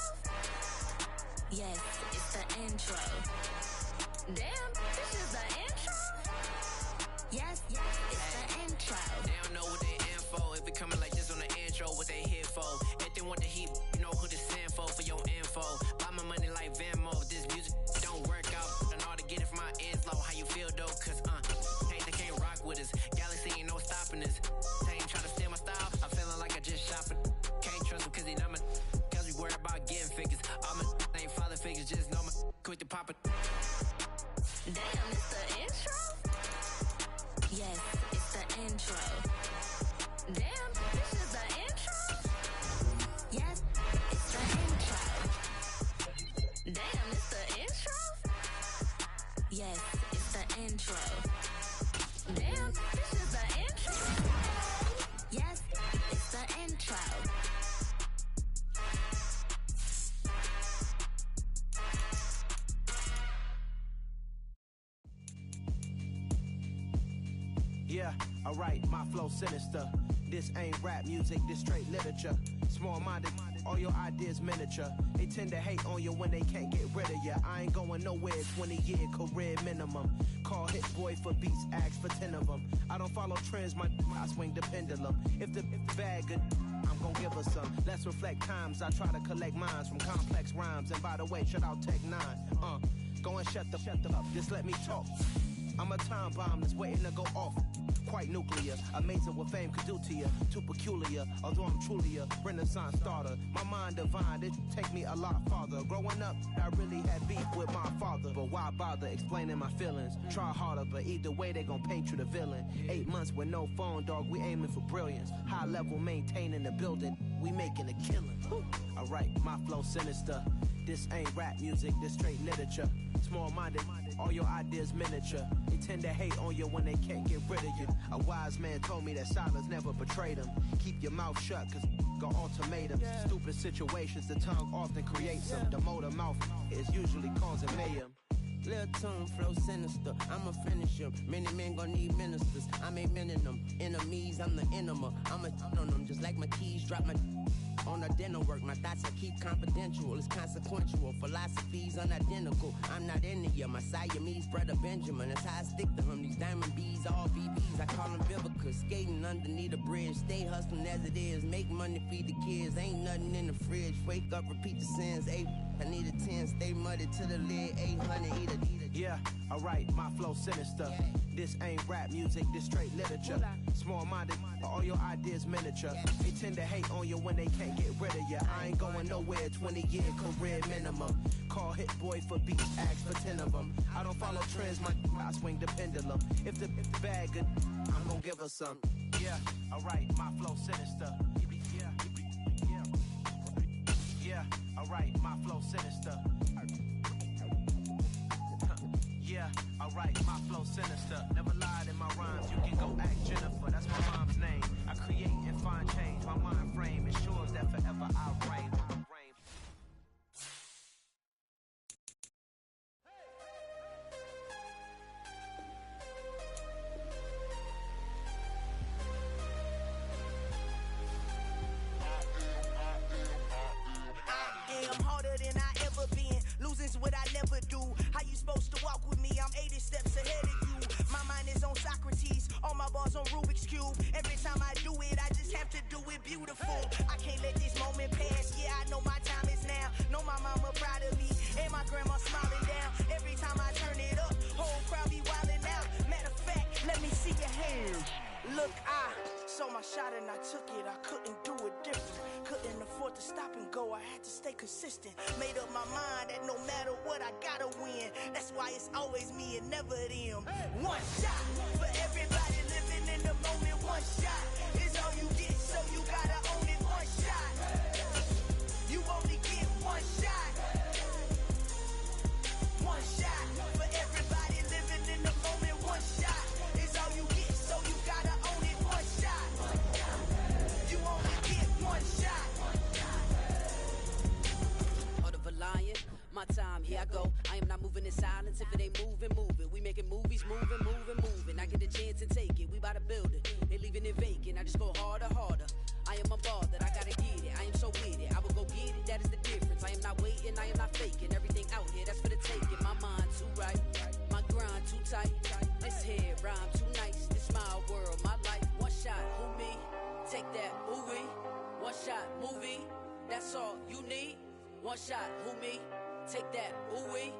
Yes, it's the intro. Damn, this is the intro? Yes, it's the intro. They don't know what they in for. If it coming like this on the intro, what they here for? If they want the heat, you know who to send for your info. Buy my money like Venmo. This music don't work out. And all to get it from my ends low. How you feel though? Cause hey, they can't rock with us. Galaxy ain't no stopping this. They ain't trying to steal my style. I'm feeling like I just shop it. Can't trust them cause they not my. Cause we worry about getting figures. All my ain't father figures. Just know my quick to pop it. Damn, it's the intro? Yes, it's the intro. Damn, this is the intro? Yes, it's the intro. Damn, it's the intro? Yes, it's the intro. Damn, this is the intro? Yes, it's the intro. Yeah, alright, my flow sinister. This ain't rap music, this straight literature. Small-minded, all your ideas miniature. They tend to hate on you when they can't get rid of you. I ain't going nowhere, 20-year career minimum. Call Hit Boy for beats, ask for 10 of them. I don't follow trends, I swing the pendulum. If the bag good, I'm gon' give her some. Let's reflect times, I try to collect minds from complex rhymes. And by the way, shout out Tech 9. Go and shut the up, just let me talk. I'm a time bomb that's waiting to go off. Quite nuclear, amazing what fame could do to you. Too peculiar, although I'm truly a renaissance starter. My mind divine, it take me a lot farther. Growing up, I really had beef with my father. But why bother explaining my feelings? Try harder, but either way they gon' paint you the villain. 8 months with no phone, dog, we aiming for brilliance. High level maintaining the building. we making a killing. Alright, my flow sinister. This ain't rap music, this straight literature. Small-minded, all your ideas miniature. They tend to hate on you when they can't get rid of you. A wise man told me that silence never betrayed him. Keep your mouth shut, cause got ultimatums. Stupid situations, the tongue often creates them. The motor mouth is usually causing mayhem. Little tune flow sinister, I'ma finish him. Many men gon' need ministers, I'm a men in them. Enemies, I'm the enema. I'ma on them just like my keys, drop my on the dinner work. My thoughts I keep confidential, it's consequential. Philosophies unidentical, I'm not in ya. My Siamese brother Benjamin, that's how I stick to him. These diamond bees, all BBs, I call them Vivica. Skating underneath a bridge, stay hustling as it is. Make money, feed the kids, ain't nothing in the fridge. Wake up, repeat the sins, I need a 10, stay muddy to the lid, 800, eat a. Yeah, alright, my flow sinister. This ain't rap music, this straight literature. Small-minded, all your ideas miniature. They tend to hate on you when they can't get rid of you. I ain't going nowhere, 20-year career minimum. Call Hit Boy for beats, ask for 10 of them. I don't follow trends, I swing the pendulum. If the bag good, I'm gonna give her some. Yeah, alright, my flow sinister. Yeah, alright, my flow sinister. Yeah, alright, my flow sinister. Never lied in my rhymes, you can go ask Jennifer, that's my mom's name. I create and find change, my mind frame ensures that forever I reign. I'm harder than I ever been. Losing's what I never do. How you supposed to walk with me? I'm 80 steps ahead of you. My mind is on Socrates, all my bars on Rubik's Cube. Every time I do it, I just have to do it beautiful. I can't let this moment pass. Yeah, I know my time is now. Know my mama proud of me, and my grandma smiling down. Every time I turn it up, whole crowd be wilding out. Matter of fact, let me see your hands. Look, I saw my shot and I took it. I couldn't do it different. Couldn't afford to stop and go. I had to stay consistent. Made up my mind that no matter what, I gotta win. That's why it's always me and never them. One shot for everybody living in the moment. One shot is all you get, so you gotta own it. One shot. You only get one shot. One shot for everybody living in the moment. One shot is all you get, so you gotta own it. One shot. You only get one shot. Heart of a lion, my time, here I go. I am not moving in silence. If it ain't moving, moving. We making movies, moving, moving, moving. I get a chance and take it. We bout to build it. They leaving it vacant. I just go harder, harder. I am a ball that I gotta get it. I am so with it. I will go get it. That is the difference. I am not waiting. I am not faking. Everything out here, that's for the taking. My mind too right. My grind too tight. This head rhyme too nice. This my world, my life. One shot, who me? Take that, ooh wee. One shot, movie. That's all you need. One shot, who me? Take that, ooh wee.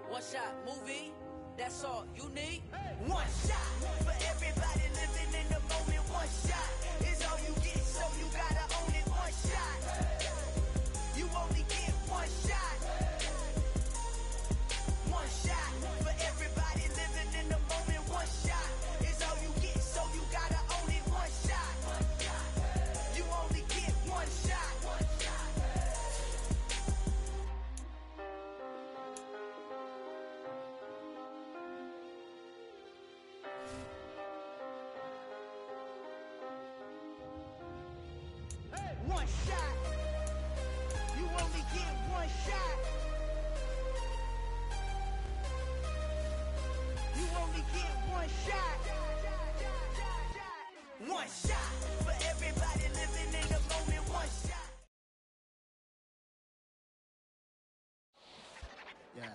One shot, movie. That's all you need. One shot for everybody living in the moment. One shot is all you get, so you gotta own it. One shot. You only get one shot. One shot for everybody living in the moment. One shot is all you get, so you gotta own it. One shot. You only get one shot. One shot. You only get one shot. You only get one shot. One shot for everybody living in the moment. One shot. Yeah.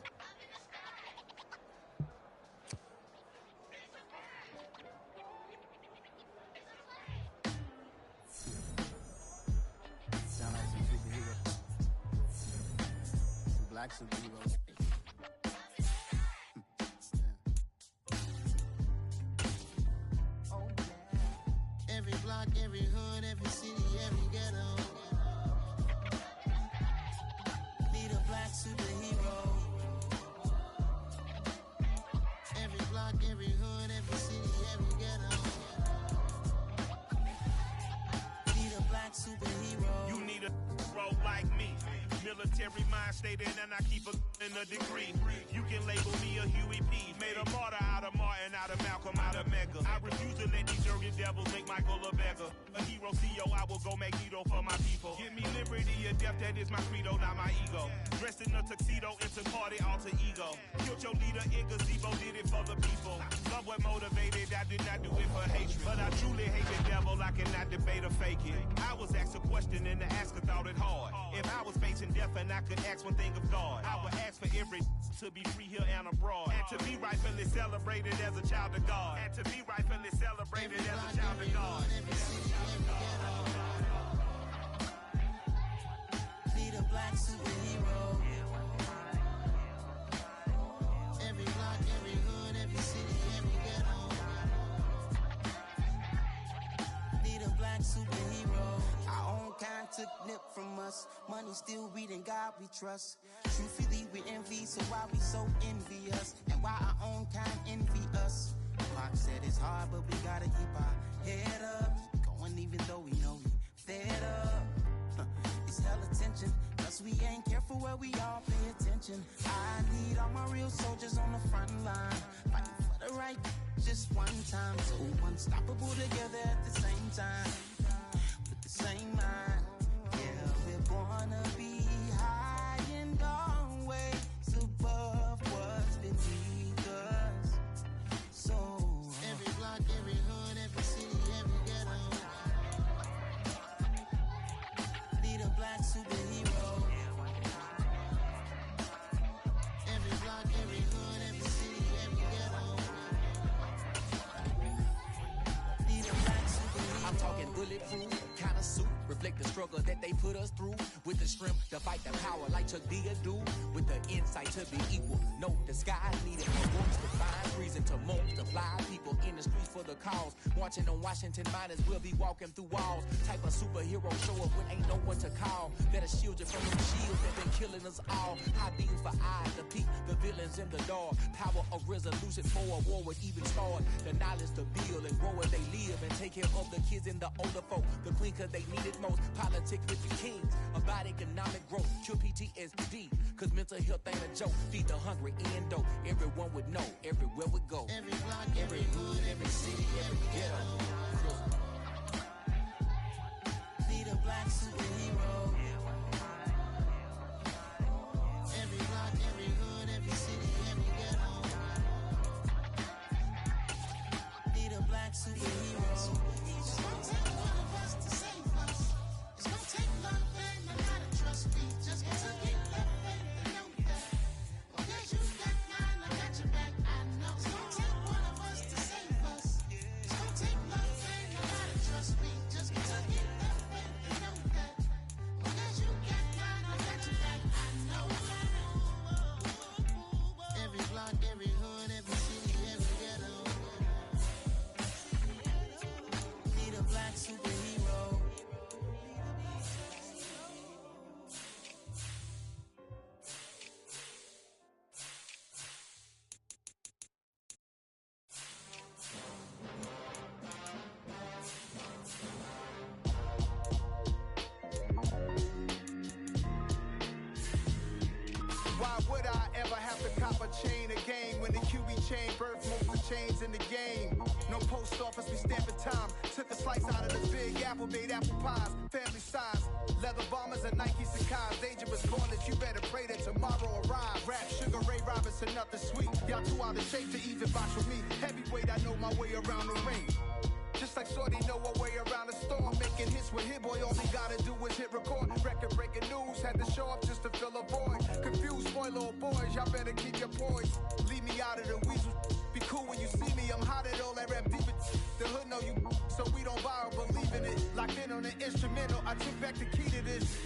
Sound like some superheroes. Some black superheroes. Oh, yeah. Every block, every hood, every city, every ghetto. Need a black superhero. Every block, every hood, every city, every ghetto. Need a black superhero. Military mind state and I keep in a degree. You can label me a Huey P. Made a martyr out of Martin, out of Malcolm, out of Mecca. I refuse to let these dirty devils make Michael a beggar. A hero CEO, I will go Magneto for my people. Give me liberty or death, that is my credo, not my ego. Dressed in a tuxedo, into party, alter ego. Killed your leader in gazebo, did it for the people. Love what motivated, I did not do it for hatred. But I truly hate the devil, I cannot debate or fake it. I was asked a question and the asker thought it hard. If I was facing death and I could ask one thing of God, I would ask for every to be free here and abroad. And to be rightfully celebrated as a child of God. And to be rightfully celebrated as a child of God. Need a black superhero. Every block, every hood, every city, every ghetto. Need a black superhero. Our own kind took nip from us. Money still reading God we trust. Truthfully we envy, so why we so envious? And why our own kind envy us? Pac said it's hard, but we gotta keep our head up. Going even though we know we fed up. It's hell attention, cause we ain't careful where we all pay attention. I need all my real soldiers on the front line, fighting for the right just one time. So unstoppable together at the same time, with the same mind. Yeah, we're gonna be high and always above what's beneath us. So every block, every hood, every city, every ghetto. Need a black superhero. Every block, every hood, every city, every ghetto. Need a black superhero. I'm talking bulletproof kind of suit, reflect the struggle that they put us through. With the strength to fight the power like Chuck D do. With the insight to be equal. No, the sky needed more books to find reason to multiply people in the streets for the cause. Marching on Washington miners will be walking through walls. Type of superhero show up when ain't no one to call. That'll shield you from them shields that been killing us all. High beams for eyes to peek the villains in the dark. Power of resolution for a war would even start. The knowledge to build and grow as they live and take care of the kids and the older folk. The queen cause they need it most. Politics with the kings. About economic growth. Cure PTSD. Cause mental health ain't a joke. Feed the hungry and dope. Everyone would know. Everywhere we go. Every block, every hood, every city, every ghetto. Need a black superhero. Every block, every hood, every city, every ghetto. Need a black superhero. It's gonna take one of us to save us. It's gonna take love and a lot of trust. We just gotta get love and know that. Okay, you got mine, I got your back. I know it's gonna take one of us to save us. It's gonna take love and a lot of trust. We just gotta get love and know that. Okay, you got mine, I got your back. I know. Every block, every hood, every city, every ghetto. Need a black superhero. Why would I ever have to cop a chain again when the QB chain birth most of the chains in the game? No post office, we stamping time. Took a slice out of the big apple, made apple pies, family size. Leather bombers and Nike Sakai's. Dangerous corners, you better pray that tomorrow arrives. Rap, Sugar Ray Robinson, nothing sweet. Y'all too out of shape to even box with me. Heavyweight, I know my way around the ring. Just like Shorty know her way around the storm. Making hits with Hit Boy, all he gotta do is hit record. Record breaking news, had to show up just to fill a void. Confused, spoil old boys, y'all better keep your poise. Leave me out of the weasel. Be cool when you see me, I'm hot at all that rap deep. The hood know you, so we don't borrow, believe in it. Locked in on the instrumental, I took back the key to this.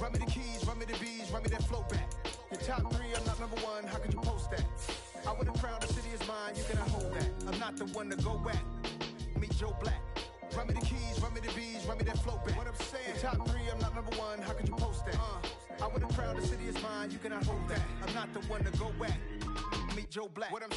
Run me the keys, run me the bees, run me that flow back. Your top three, I'm not number one, how could you post that? I would've crowned the city is mine, you cannot hold that. I'm not the one to go back. Meet Joe Black. Run me the keys, run me the bees, run me that flow back. What I'm saying, your top three, I'm not number one, how could you post that? I would've crowned the city is mine, you cannot hold that. I'm not the one to go back. Meet Joe Black. What I'm